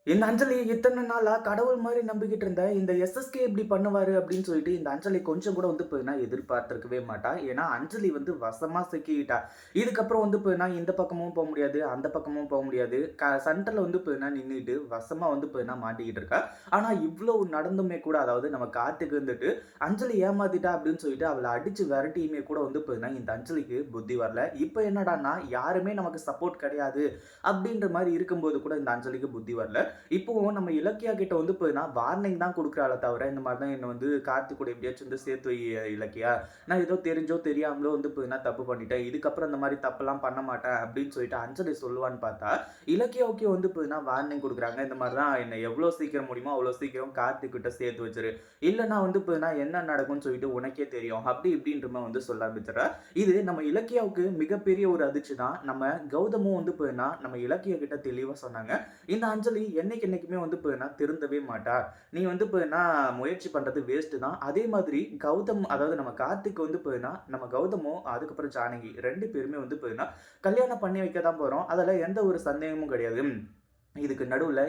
இந்த அஞ்சலி இத்தனை நாளா கடவுள் மாரி நம்பிக்கிட்டு இருந்தேன். இந்த எஸ்எஸ்கே இப்படி பண்ணுவாரு அப்படின்னு சொல்லிட்டு இந்த அஞ்சலி கொஞ்சம் கூட வந்து பார்த்தீங்கன்னா எதிர்பார்த்திருக்கவே மாட்டா. ஏன்னா அஞ்சலி வந்து வசமா சிக்கிக்கிட்டா. இதுக்கப்புறம் வந்து பார்த்தீங்கன்னா இந்த பக்கமும் போ முடியாது, அந்த பக்கமும் போ முடியாது. சென்டர்ல வந்து பார்த்தீங்கன்னா நின்னுட்டு வசமா வந்து பார்த்தீங்கன்னா மாட்டிக்கிட்டு இருக்கா. ஆனா இவ்வளவு நடந்துமே கூட அதாவது நம்ம கார்த்திக் வந்துட்டு அஞ்சலி ஏமாத்திட்டா அப்படின்னு சொல்லிட்டு அவள அடிச்சு விரட்டியுமே கூட வந்து பார்த்தீங்கன்னா இந்த அஞ்சலிக்கு புத்தி வரல. இப்ப என்னடான்னா யாருமே நமக்கு சப்போர்ட் கிடையாது அப்படின்ற மாரி இருக்கும்போது கூட இந்த அஞ்சலிக்கு புத்தி வரல. இப்போ நம்ம இலக்கியா கிட்ட வந்து போனா வார்னிங் தான் குடுக்குறாளே தவிர, இந்த மாரி தான் என்ன வந்து கார்த்திக் கூட எப்படியாச்சும் வந்து சேர்த்து வை இலக்கியா. நான் ஏதோ தெரிஞ்சோ தெரியாமலோ வந்து போனா தப்பு பண்ணிட்டேன். இதுக்கப்புறம் இந்த மாரி தப்பெல்லாம் பண்ண மாட்டேன் அப்படின்னு சொல்லிட்டு அஞ்சலி சொல்லுவான்னு பார்த்தா, இலக்கியாவுக்கே வந்து போனா வார்னிங் குடுக்குறாங்க. இந்த மாரி தான் என்ன எவ்வளோ சீக்கிரம் முடியுமோ அவ்வளோ சீக்கிரம் கார்த்திக் கிட்ட சேர்த்து வச்சுரு. இல்லன்னா வந்து போனா என்ன நடக்கும்னு சொல்லிட்டு உனக்கே தெரியும். அப்படி இப்படின்ற மாரி வந்து சொல்ல ஆரம்பிச்சுறா. இது நம்ம இலக்கியாவுக்கு மிகப்பெரிய ஒரு அதிர்ச்சி தான். நம்ம கௌதமும் வந்து போனா நம்ம இலக்கியா கிட்ட தெளிவா சொன்னாங்க. இந்த அஞ்சலி என்னைக்குமே வந்து பார்த்தீங்கன்னா திருந்தவே மாட்டா. நீ வந்து பார்த்தீங்கன்னா முயற்சி பண்றது வேஸ்ட் தான். அதே மாதிரி கௌதம் அதாவது நம்ம கார்த்திக் வந்து பார்த்தீங்கன்னா, நம்ம கௌதமும் அதுக்கப்புறம் ஜானகி 2 பேருமே வந்து பார்த்தீங்கன்னா, கல்யாணம் பண்ணி வைக்க தான் போறோம். அதுல எந்த ஒரு சந்தேகமும் கிடையாது. இதுக்கு நடுவுல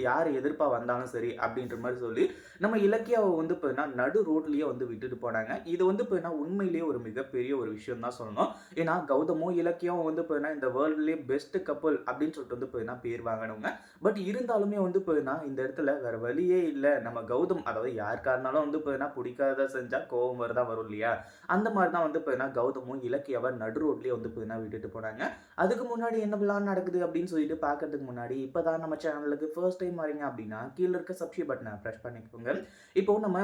யாரு எதிர்ப்பா வந்தாலும் சரி அப்படின்ற மாரி சொல்லி, நம்ம இலக்கியாவ வந்து பார்த்தீங்கன்னா, நடு ரோட்லயே வந்து விட்டுட்டு போனாங்க. இது வந்து பார்த்தீங்கன்னா, உண்மையிலேயே ஒரு மிகப்பெரிய ஒரு விஷயம் தான் சொல்லணும். ஏன்னா, கௌதமும், இலக்கியாவும் வந்து பார்த்தீங்கன்னா, இந்த வேர்ல்ட்லயே பெஸ்ட் கப்புள் அப்படின்னு சொல்லிட்டு வந்து பார்த்தீங்கன்னா, பேர் வாங்கினவங்க. பட் இருந்தாலுமே வந்து பார்த்தீங்கன்னா, இந்த இடத்துல வேற வழியே இல்ல. நம்ம கௌதம் அதாவது யாருக்கா இருந்தாலும் வந்து பார்த்தீங்கன்னா, புடிக்காதத செஞ்சா கோவம் வரதான் வரும் இல்லையா? அந்த மாரி தான் வந்து பார்த்தீங்கன்னா, கௌதமும், இலக்கியாவ நடு ரோட்லயே வந்து பார்த்தீங்கன்னா, விட்டுட்டு போனாங்க. அதுக்கு முன்னாடி என்னவெல்லாம் நடக்குது அப்படின்னு சொல்லிட்டு பார்க்கறதுக்கு முன்னாடி, இப்பதான் நம்ம சேனலுக்கு ஃபர்ஸ்ட் டைம் வரீங்க அப்படின்னா, கீழ இருக்க சப்ஸ்கிரைப் பட்டன பிரஸ் பண்ணிக்கோங்க. இப்போ நம்ம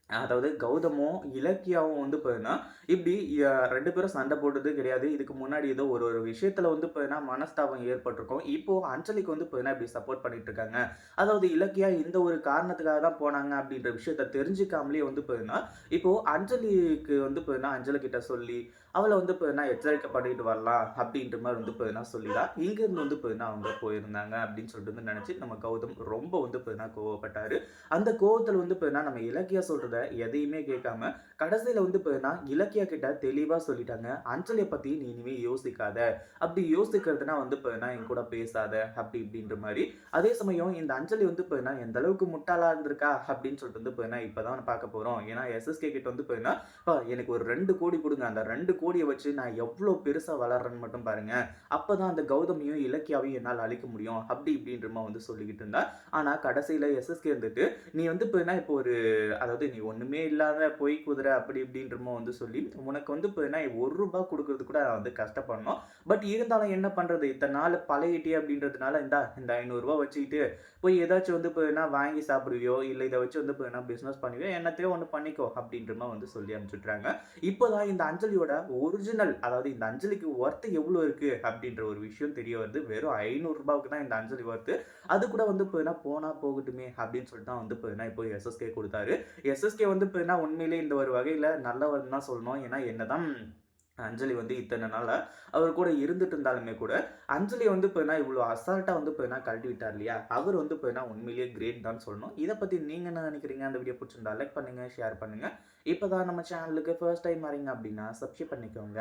அதாவது கௌதமும், இலக்கியாவும் வந்து பார்த்தீங்கன்னா, இப்படி 2 பேரும் சண்டை போட்டது கிடையாது. இதுக்கு முன்னாடி ஏதோ ஒரு ஒரு விஷயத்துல வந்து பார்த்தீங்கன்னா, மனஸ்தாபம் ஏற்பட்டிருக்கும். இப்போ அஞ்சலிக்கு வந்து பார்த்தீங்கன்னா, இப்படி சப்போர்ட் பண்ணிட்டு இருக்காங்க. அதாவது இலக்கியா இந்த ஒரு காரணத்துக்காக தான் போனாங்க அப்படின்ற விஷயத்த தெரிஞ்சுக்காமலே வந்து பார்த்தீங்கன்னா, இப்போ அஞ்சலிக்கு வந்து பார்த்தீங்கன்னா, அஞ்சலி கிட்ட சொல்லி, அவள வந்து பார்த்தீங்கன்னா, எச்சரிக்கை பண்ணிட்டு வரலாம் அப்படின்ற மாரி வந்து பார்த்தீங்கன்னா, சொல்லி தான் இங்கேருந்து வந்து பார்த்தீங்கன்னா, அவங்க போயிருந்தாங்க அப்படின்னு சொல்லிட்டு வந்து நெனச்சு நம்ம கௌதம் ரொம்ப வந்து பார்த்தீங்கன்னா, கோவப்பட்டாரு. அந்த கோவத்துல வந்து பார்த்தீங்கன்னா, நம்ம இலக்கியா சொல்றத எதையுமே கேட்காம, கடைசியில வந்து பார்த்தீங்கன்னா, இலக்கியா கிட்ட தெளிவா சொல்லிட்டாங்க. "அஞ்சலிய பத்தி நீ இனிமே யோசிக்காத. அப்படி யோசிக்கிறதுனா வந்து பார்த்தீங்கன்னா, என் கூட பேசாத." அப்படி இப்படின்ற மாரி. அதே சமயம் இந்த அஞ்சலி வந்து பார்த்தீங்கன்னா, எந்த அளவுக்கு முட்டாளா இருந்திருக்கா அப்படின்னு சொல்லிட்டு வந்து பார்த்தீங்கன்னா, இப்ப தான் பார்க்க போறோம். ஏன்னா எஸ்எஸ்கே கிட்ட வந்து பார்த்தீங்கன்னா, "அப்பா எனக்கு ஒரு 2,00,00,000 குடுங்க. அந்த 2,00,00,000 வச்சு நான் எவ்ளோ பெருசா வளர்றேன்னு மட்டும் பாருங்க. அப்பதான் அந்த கௌதமையும், இலக்கியாவையும் என்னால அழிக்க முடியும்." அப்படி இப்படின்ற மாரி வந்து சொல்லிக்கிட்டு இருந்தா. ஆனா கடைசியில எஸ்எஸ்கே இருந்துட்டு, "நீ வந்து பார்த்தீங்கன்னா, இப்போ ஒரு அதாவது நீ ஒண்ணுமே இல்லாத பொய் குதிரை அப்படி இப்படின்றமோ வந்து சொல்லி, உனக்கு வந்து பார்த்தீங்கன்னா ரூ. 1 குடுக்குறது கூட நான் வந்து கஷ்டப்படணும். பட் இருந்தாலும் என்ன பண்றது? இத்தன நாள் பழகிட்டியே அப்படின்றதுனால, இந்தா இந்த ரூ. 500 வச்சுக்கிட்டு போய் ஏதாச்சும் வந்து பார்த்தீங்கன்னா வாங்கி சாப்பிடுவியோ, இல்ல இத வச்சு வந்து பார்த்தீங்கன்னா பிசினஸ் பண்ணுவியோ, என்னத்தையோ ஒண்ணு பண்ணிக்கோ அப்படின்ற மாரி வந்து சொல்லி அனுப்பிச்சுட்றாங்க. இப்போதான் இந்த அஞ்சலியோட ஒரிஜினல் அதாவது இந்த அஞ்சலிக்கு ஒர்த் எவ்வளோ இருக்கு அப்படின்ற ஒரு விஷயம் தெரிய வருது. வெறும் ரூ. 500க்கு தான் இந்த அஞ்சலி ஒர்த். அது கூட வந்து பார்த்தீங்கன்னா போனா போகட்டுமே அப்படின்னு சொல்லிட்டு தான் வந்து பார்த்தீங்கன்னா இப்போ எஸ்எஸ்கே குடுத்தாரு. எஸ்எஸ்கே வந்து இப்ப உண்மையிலேயே இந்த ஒரு வகையில நல்லவர்ன்னு தான் சொல்லணும். ஏன்னா என்னதான் அஞ்சலி வந்து இத்தன நாளா அவர் கூட இருந்துட்டு இருந்தாலுமே கூட, அஞ்சலி வந்து இவ்ளோ அசால்ட்டா வந்து கழட்டி விட்டார் இல்லையா? அவர் வந்து உண்மையிலேயே கிரேட் தான் சொல்லணும். இத பத்தி நீங்க என்ன நினைக்கிறீங்க? அந்த வீடியோ புடிச்சிருந்தா லைக் பண்ணுங்க, ஷேர் பண்ணுங்க. இப்ப தான் நம்ம சேனலுக்கு ஃபர்ஸ்ட் டைம் வரீங்க அப்படின்னா சப்ஸ்கிரைப் பண்ணிக்கோங்க.